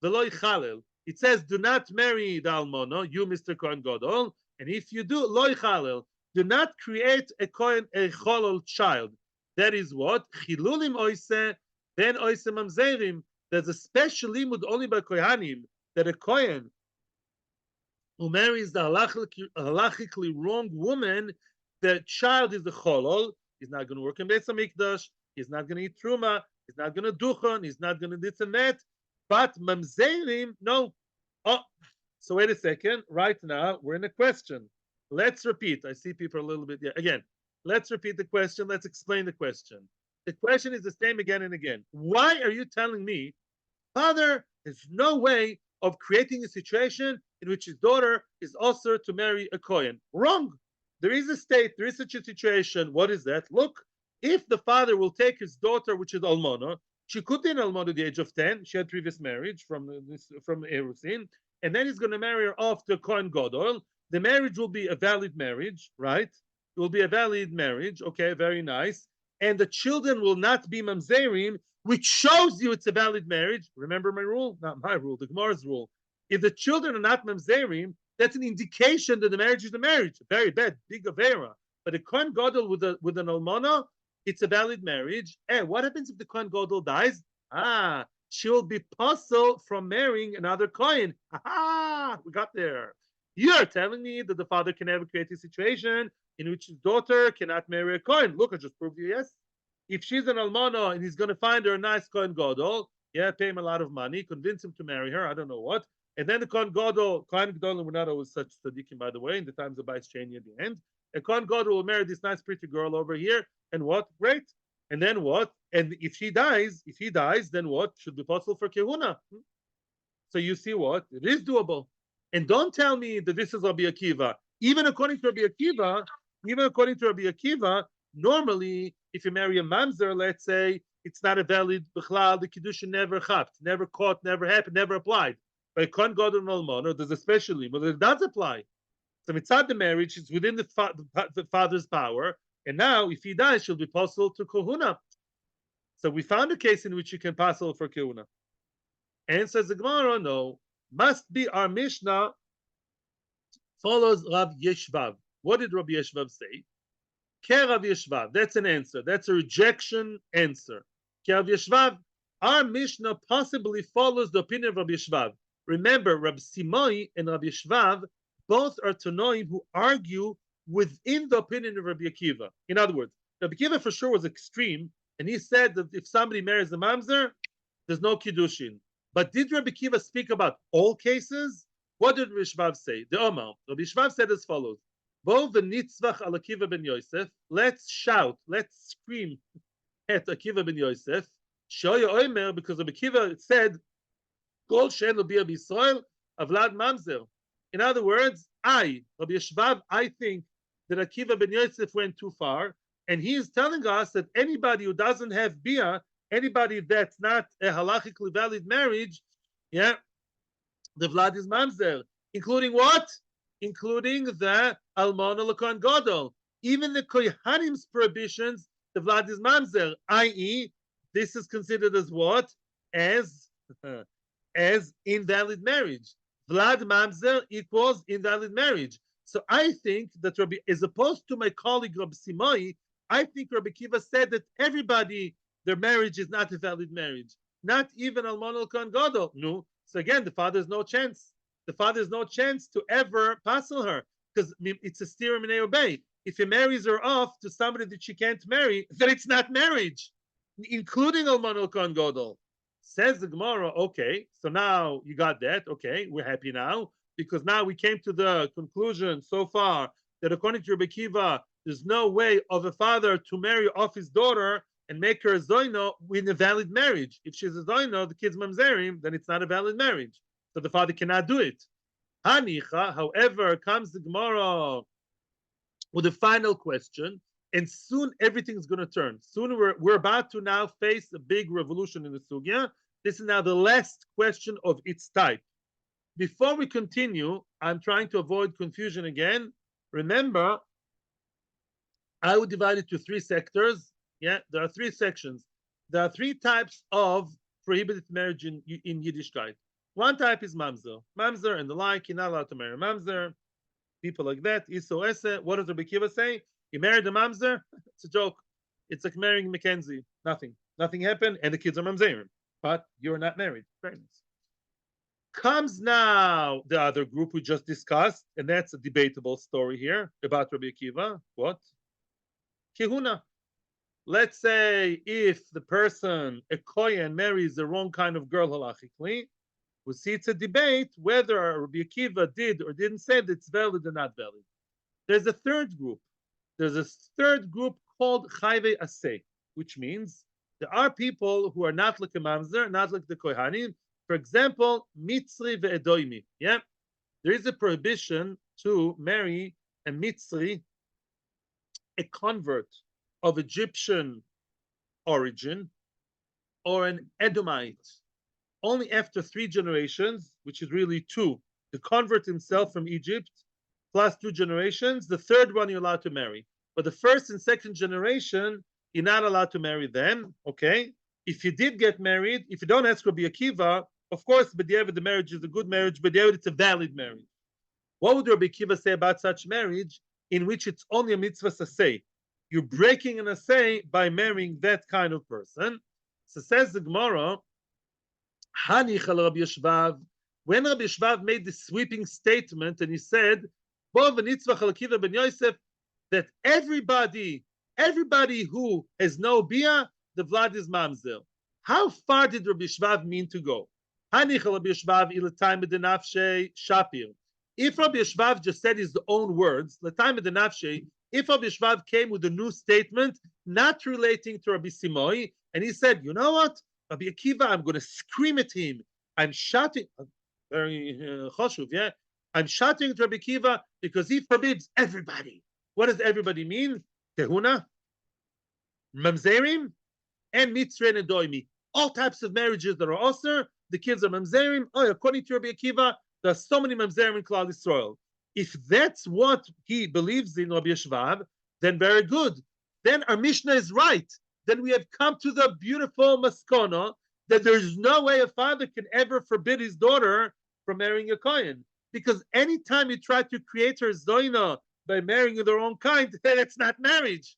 v'lo yichalel. It says, do not marry the almana, you, Mr. Kohen Gadol, and if you do, lo yichalel, do not create a kohen a cholol child. That is what chilulim oise ben oise mamzerim. There's a special limud only by kohanim that a kohen who marries the halachically wrong woman, the child is the cholol. He's not going to work in Beis Hamikdash. He's not going to eat truma. He's not going to duchon. He's not going to this and that. But mamzerim, no. Oh, so wait a second. Right now, we're in a question. Let's repeat. I see people a little bit. Yeah, again, let's repeat the question. Let's explain the question. The question is the same again and again. Why are you telling me, Father, there's no way of creating a situation in which his daughter is also to marry a Kohen? Wrong. There is a state, there is such a situation. What is that? Look, if the father will take his daughter, which is Almona, she could be an Almona at the age of 10. She had previous marriage from Erusin, and then he's going to marry her off to Kohen Gadol. The marriage will be a valid marriage, right? It will be a valid marriage. Okay, very nice. And the children will not be mamzerim, which shows you it's a valid marriage. Remember my rule? Not my rule, the Gemara's rule. If the children are not mamzerim, that's an indication that the marriage is a marriage. Very bad, big avera. But a Kohen Gadol with an almana, it's a valid marriage. And what happens if the Kohen Gadol dies? She will be pasul from marrying another Kohen. We got there. You are telling me that the father can never create a situation in which his daughter cannot marry a Kohen. Look, I just proved you yes. If she's an almana and he's going to find her a nice Kohen Gadol, yeah, pay him a lot of money, convince him to marry her, I don't know what. And then the Kohen Gadol were not always such tzaddikim, by the way, in the times of Bais Sheni at the end. A Kohen Gadol will marry this nice pretty girl over here, and what? Great. And then what? And if he dies, then what? Should be possible for Kehuna. So you see what? It is doable. And don't tell me that this is Rabbi Akiva. Even according to Rabbi Akiva, normally, if you marry a mamzer, let's say, it's not a valid bichlal, the Kiddushin never chapped, never caught, never happened, never applied. By Kohen Gadol and Almana, there's a special limit, but it does apply. So mitzad the marriage, it's within the father's power, and now if he dies, she'll be pasul to Kehuna. So we found a case in which you can pasul for Kehuna. And says the Gemara, no, must be our Mishnah follows Rav Yeshvav. What did Rabbi Yeshvav say? Ke Rav Yeshvav. That's an answer. That's a rejection answer. Ke Rav Yeshvav. Our Mishnah possibly follows the opinion of Rabbi Yeshvav. Remember, Rabbi Simoi and Rabbi Yeshvav both are Tanoim who argue within the opinion of Rabbi Akiva. In other words, Rabbi Akiva for sure was extreme, and he said that if somebody marries a mamzer, there's no Kiddushin. But did Rabbi Akiva speak about all cases? What did Rabbi Yeshvav say? The Omar. Rabbi Yeshvav said as follows: Bo v'nitzvach al Akiva ben Yosef. Let's shout, let's scream at Akiva ben Yosef. Shoya Omer, because Rabbi Akiva said, Kol she'en lo bia b'Yisrael avlad mamzer. In other words, Rabbi Yeshvav, I think that Akiva ben Yosef went too far, and he is telling us that anybody who doesn't have bia, anybody that's not a halachically valid marriage, yeah, the vlad is mamzer, including what? Including the almona l'kohen gadol. Even the kohanim's prohibitions, the vlad is mamzer, i.e., this is considered as what? As invalid marriage. Vlad mamzer equals invalid marriage. So I think that Rabbi, as opposed to my colleague Rabbi Simoi, I think Rabbi Kiva said that everybody, their marriage is not a valid marriage. Not even almona l'kohen gadol. No. So again, the father has no chance. The father has no chance to ever pasul her because it's a stira minei obey. If he marries her off to somebody that she can't marry, then it's not marriage, including almana l'kohen gadol. Says the Gemara, okay, so now you got that. Okay, we're happy now because now we came to the conclusion so far that according to Rabbi Kiva, there's no way of a father to marry off his daughter and make her a zoino in a valid marriage. If she's a zoino, the kid's mamzerim, then it's not a valid marriage. So the father cannot do it. Hanicha, however, comes the Gemara with the final question, and soon everything's going to turn. Soon we're about to now face a big revolution in the sugya. This is now the last question of its type. Before we continue, I'm trying to avoid confusion again. Remember, I would divide it to three sectors. Yeah, there are three sections. There are three types of prohibited marriage in Yiddishkeit. One type is mamzer. Mamzer and the like, you're not allowed to marry mamzer. people like that. Iso ese. What does Rabbi Akiva say? You married a mamzer? It's a joke. It's like marrying Mackenzie. Nothing happened, and the kids are mamzerim. But you're not married. Very nice. Comes now the other group we just discussed, and that's a debatable story here about Rabbi Akiva. What? Kehuna. Let's say if the person, a kohen, marries the wrong kind of girl halachically, we see it's a debate whether Rabbi Akiva did or didn't say that it's valid or not valid. There's a third group. There's a third group called chayve aseh, which means there are people who are not like a mamzer, not like the kohanim. For example, mitzri ve'edoimi. Yeah, there is a prohibition to marry a mitzri, a convert of Egyptian origin, or an Edomite, only after 3 generations, which is really 2. The convert himself from Egypt, plus 2 generations. The third one you're allowed to marry. But the first and second generation, you're not allowed to marry them, okay? If you did get married, if you don't ask Rabbi Akiva, of course, b'diavad the marriage is a good marriage, b'diavad it's a valid marriage. What would Rabbi Akiva say about such marriage in which it's only a mitzvah saseh? You're breaking an assay by marrying that kind of person. So says the Gemara, Hanichal Rabbi Yeshvav, when Rabbi Yeshvav made this sweeping statement and he said, Bo v'nitzvah Akiva ben Yosef, that everybody who has no bia, the vlad is mamzer. How far did Rabbi Yeshvav mean to go? Hanichal Rabbi Yeshvav ilatayim b'denafshei shapir. If Rabbi Yeshvav just said his own words, l'tayim b'denafshei, if Rabbi Yeshvav came with a new statement, not relating to Rabbi Simoi, and he said, you know what, Rabbi Akiva, I'm going to scream at him. I'm shouting, very choshuv, yeah? I'm shouting at Rabbi Akiva because he forbids everybody. What does everybody mean? Kehuna, mamzerim, and mitzre and doimi. All types of marriages that are also, the kids are mamzerim. Oh, according to Rabbi Akiva, there are so many mamzerim in Klal Yisrael. If that's what he believes in, Rabbi Yeshvav, then very good. Then our Mishnah is right. Then we have come to the beautiful maskona that there's no way a father can ever forbid his daughter from marrying a kohen. Because anytime you try to create her zoina by marrying their own kind, then it's not marriage.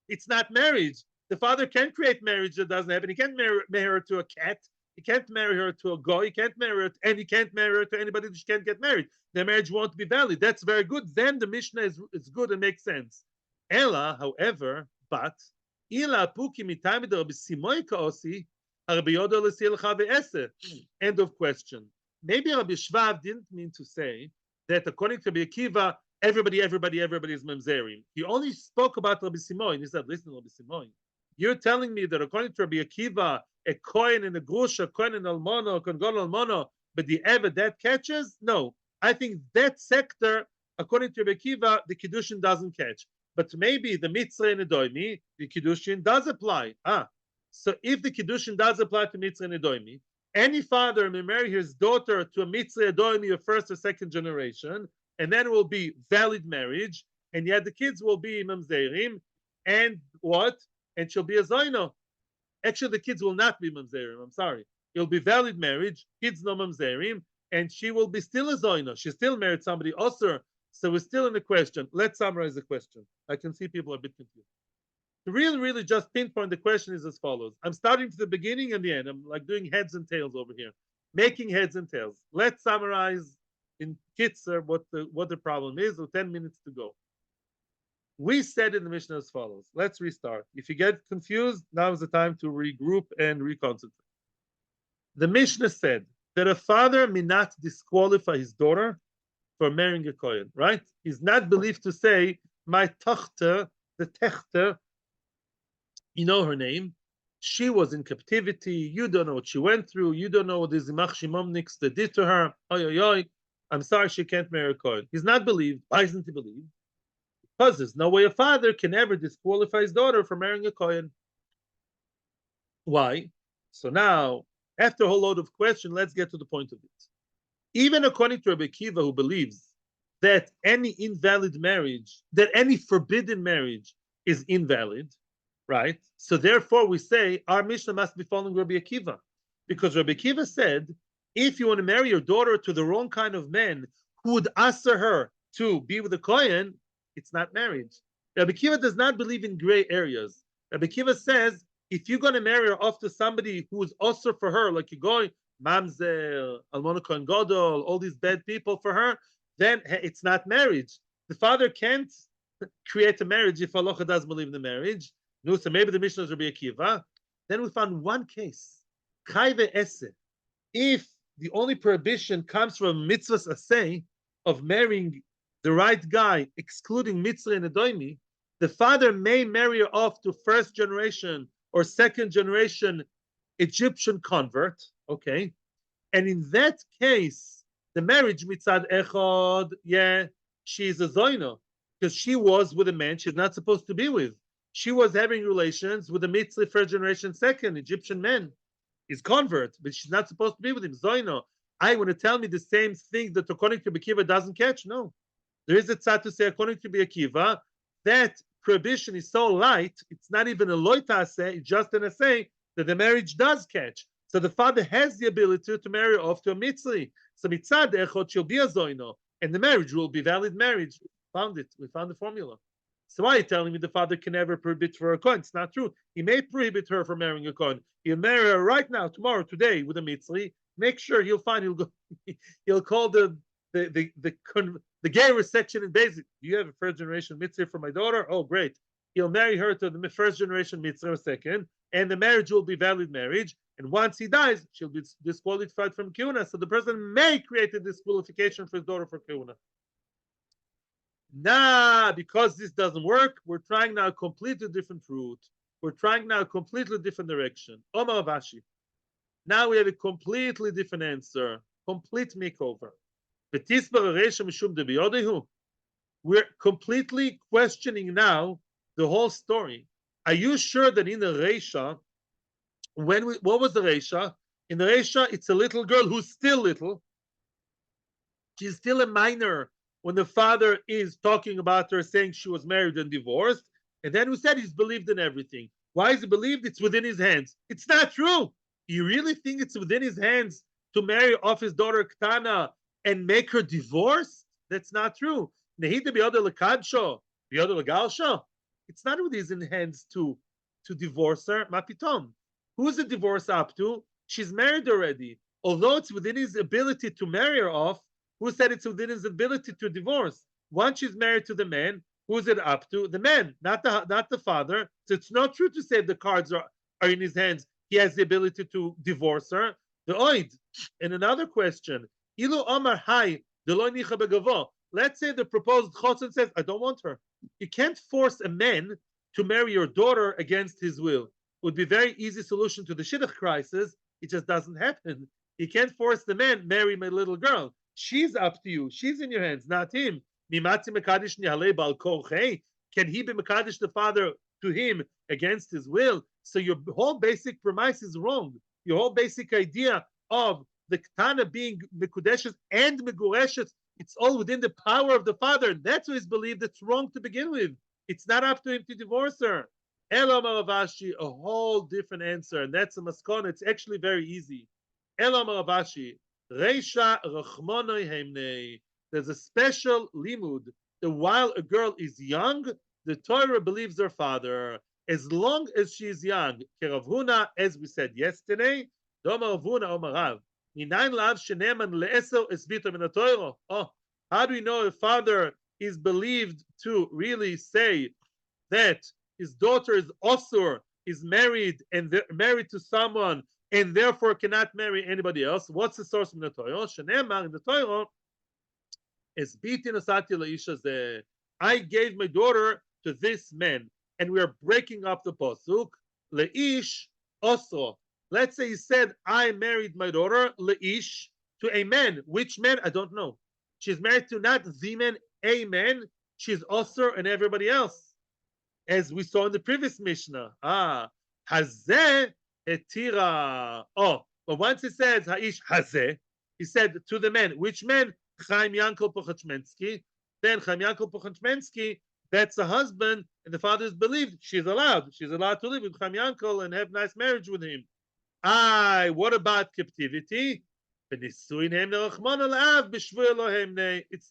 It's not marriage. The father can't create marriage that doesn't happen. He can't marry her to a cat. He can't marry her to a guy. He can't marry her, and he can't marry her to anybody that she can't get married. The marriage won't be valid. That's very good. Then the Mishnah is good and makes sense. Ella, however, but end of question. Maybe Rabbi Shvav didn't mean to say that according to Rabbi Akiva, everybody is mamzerim. He only spoke about Rabbi Simon. He said, listen, Rabbi Simon, you're telling me that according to Rabbi Akiva, a coin and a grush, a coin and almono, a coin almono, but the ever that catches? No. I think that sector, according to Rabbi Akiva, the Kiddushin doesn't catch. But maybe the mitzvah and edoimi, the Kiddushin does apply. So if the Kiddushin does apply to mitzvah and edoimi, any father may marry his daughter to a mitzvah edoimi of first or second generation, and then it will be valid marriage, and yet the kids will be mamzerim, and what? And she'll be a zoino. Actually, the kids will not be mamzerim. I'm sorry. It'll be valid marriage, kids no mamzerim, and she will be still a zoino. She still married somebody osir. So we're still in the question. Let's summarize the question. I can see people are a bit confused. To really just pinpoint the question is as follows. I'm starting from the beginning and the end. I'm like doing heads and tails over here, making heads and tails. Let's summarize in Kitzer what the problem is with 10 minutes to go. We said in the Mishnah as follows. Let's restart. If you get confused, now is the time to regroup and reconcentrate. The Mishnah said that a father may not disqualify his daughter for marrying a kohen, right? He's not believed to say, my tochter, the techter, you know her name, she was in captivity, you don't know what she went through, you don't know what the Zimach Shimomniks they did to her, I'm sorry she can't marry a kohen. He's not believed. Why isn't he believed? Because there's no way a father can ever disqualify his daughter from marrying a kohen. Why? So now, after a whole load of questions, let's get to the point of it. Even according to Rabbi Akiva, who believes that any invalid marriage, that any forbidden marriage is invalid, right? So therefore we say our Mishnah must be following Rabbi Akiva. Because Rabbi Akiva said, if you want to marry your daughter to the wrong kind of man who would answer her to be with a Kohen, it's not marriage. Rabbi Kiva does not believe in gray areas. Rabbi Kiva says if you're going to marry her off to somebody who is also for her, like you're going Mamzer, Almona Kohen Gadol, all these bad people for her, then it's not marriage. The father can't create a marriage if Allah does believe in the marriage. No, so maybe the Mishnah is Rabbi Akiva. Then we found one case, Chayve Esse. If the only prohibition comes from mitzvahs asay of marrying the right guy, excluding mitzvah and edoimi, the father may marry her off to first generation or second generation Egyptian convert. Okay, and in that case, the marriage mitzad echad, yeah, she's a zoina because she was with a man she's not supposed to be with. She was having relations with a mitzvah first generation second Egyptian man. He's convert, but she's not supposed to be with him. Zoino, I want to tell me the same thing that according to Bekiva doesn't catch. No, there is a tzad to say according to Bekiva that prohibition is so light, it's not even a loita say, it's just an assay that the marriage does catch. So the father has the ability to marry off to a mitzri. So mitzad echot she'll be a zoino, and the marriage will be valid marriage. Found it. We found the formula. So why are you telling me the father can never prohibit for a kohen? It's not true. He may prohibit her from marrying a kohen. He'll marry her right now, tomorrow, today, with a mitzri. Make sure he'll find. He'll go. He'll call the gay section in basic. Do you have a first generation mitzri for my daughter? Oh, great. He'll marry her to the first generation mitzri second, and the marriage will be valid marriage. And once he dies, she'll be disqualified from Kehuna. So the person may create a disqualification for his daughter for Kehuna. Nah, because this doesn't work, we're trying now a completely different route. We're trying now a completely different direction. Omar Avashi. Now we have a completely different answer. Complete makeover. We're completely questioning now the whole story. Are you sure that in the Reisha, what was the Reisha? In the Reisha, it's a little girl who's still little. She's still a minor when the father is talking about her, saying she was married and divorced. And then we said he's believed in everything. Why is he believed? It's within his hands. It's not true. You really think it's within his hands to marry off his daughter Ktana and make her divorce? That's not true. It's not within his hands to divorce her. Mapitom. Who's the divorce up to? She's married already. Although it's within his ability to marry her off, who said it's within his ability to divorce? Once she's married to the man, who's it up to? The man, not the father. So it's not true to say the cards are in his hands. He has the ability to divorce her. The oid. And another question. Ilu Omar Hai, let's say the proposed chosen says, I don't want her. You can't force a man to marry your daughter against his will. It would be a very easy solution to the shidduch crisis. It just doesn't happen. You can't force the man, marry my little girl. She's up to you. She's in your hands, not him. Can he be Mekadesh the father to him against his will? So your whole basic premise is wrong. Your whole basic idea of the Ktana being Mekudeshes and Megureshes, it's all within the power of the father. That's what is believed. That's wrong to begin with. It's not up to him to divorce her. Elam Aravashi, a whole different answer. And that's a maskon. It's actually very easy. Elam Aravashi. Reisha Rachmonoi Heimnei. There's a special limud that while a girl is young, the Torah believes her father. As long as she is young, Keravhuna, as we said yesterday, Doma Ravhuna Omarav. Minayin lav sheneman le'eser esbita min Torah. Oh, how do we know a father is believed to really say that his daughter is osur, is married and married to someone and therefore cannot marry anybody else? What's the source of the Torah? Shenemar in the Torah is I gave my daughter to this man, and we are breaking up the pasuk. Leish osro. Let's say he said, I married my daughter, leish, to a man. Which man? I don't know. She's married to not the man, a man. She's osur and everybody else. As we saw in the previous Mishnah. Hazeh etira. Oh, but once he says Haish Hazeh, he said to the man, which man? Chaim Yankel Pochachmensky. Then Chaim Yankel Pochachmensky, that's the husband, and the father is believed she's allowed. She's allowed to live with Chaim Yankel and have nice marriage with him. What about captivity? It's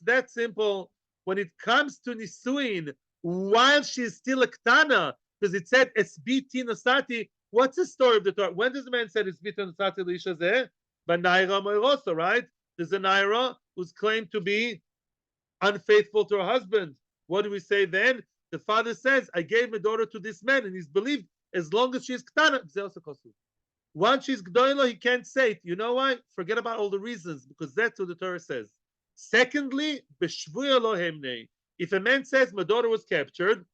that simple. when it comes to nisuin, while she's still a ktana, because it said esbiti nasati. What's the story of the Torah? When does the man say esbiti nasati l'isha zeh? B'naira moirosa, right? There's a naira who's claimed to be unfaithful to her husband. What do we say then? The father says, I gave my daughter to this man, and he's believed as long as she's ktana. Once she's gdoila, he can't say it. You know why? Forget about all the reasons, because that's what the Torah says. Secondly, if a man says my daughter was captured,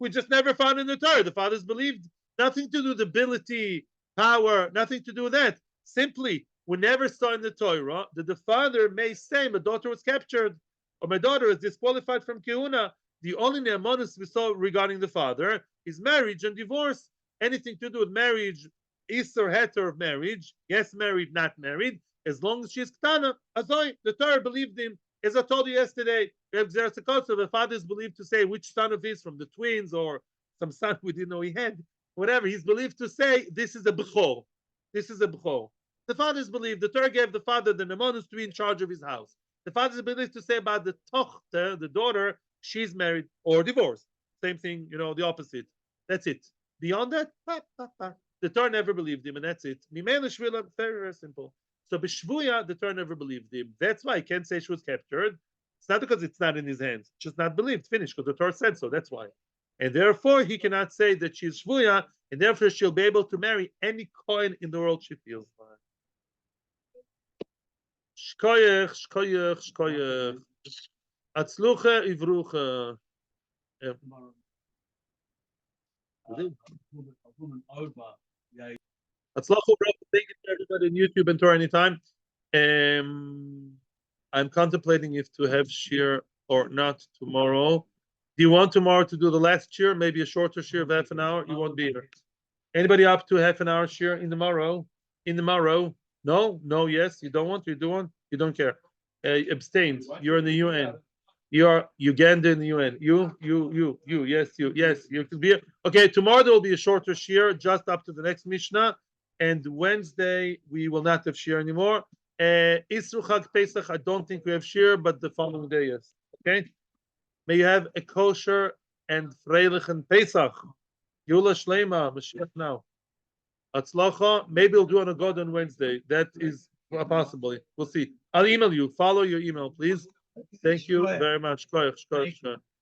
we just never found in the Torah. The fathers believed, nothing to do with ability, power, nothing to do with that. Simply, we never saw in the Torah that the father may say my daughter was captured or my daughter is disqualified from Kehuna. The only ne'amonis we saw regarding the father is marriage and divorce. Anything to do with marriage, Isser heter of marriage, yes, married, not married, as long as she's ktana, azoi, the Torah believed him. As I told you yesterday, the father is believed to say which son of his from the twins or some son we didn't know he had, whatever. He's believed to say this is a b'chor. This is a b'chor. The father is believed. The Torah gave the father the nemonos to be in charge of his house. The father is believed to say about the tochter, the daughter, she's married or divorced. Same thing, the opposite. That's it. Beyond that, the Torah never believed him, and that's it. Mimela Shvila, very, very simple. So B'Shvuya, the Torah never believed him. That's why I can't say she was captured. It's not because it's not in his hands. It's just not believed. Finished, because the Torah said so. That's why. And therefore, he cannot say that she's Shvuya, and therefore she'll be able to marry any coin in the world she feels like. Shkoyech, shkoyech, shkoyech. Atzlucha, ivrucha. Atzlachu, thank you to everybody on YouTube and Torah anytime. I'm contemplating if to have shiur or not tomorrow. Do you want tomorrow to do the last shiur, maybe a shorter shiur of half an hour? You won't be here. Anybody up to half an hour shiur in tomorrow? No, yes. You don't want? You do want? You don't care. Abstained. You're in the UN. You are Uganda in the UN. Yes, you could be. Okay, tomorrow there will be a shorter shiur, just up to the next Mishnah. And Wednesday we will not have shiur anymore. Isru Chag Pesach, I don't think we have shiur, but the following day, yes. Okay? May you have a kosher and freilichen Pesach. Yula Shlema, Mashiach now. Atzlacha, maybe we'll do on a God on Wednesday. That is possibly. We'll see. I'll email you. Follow your email, please. Thank you very much.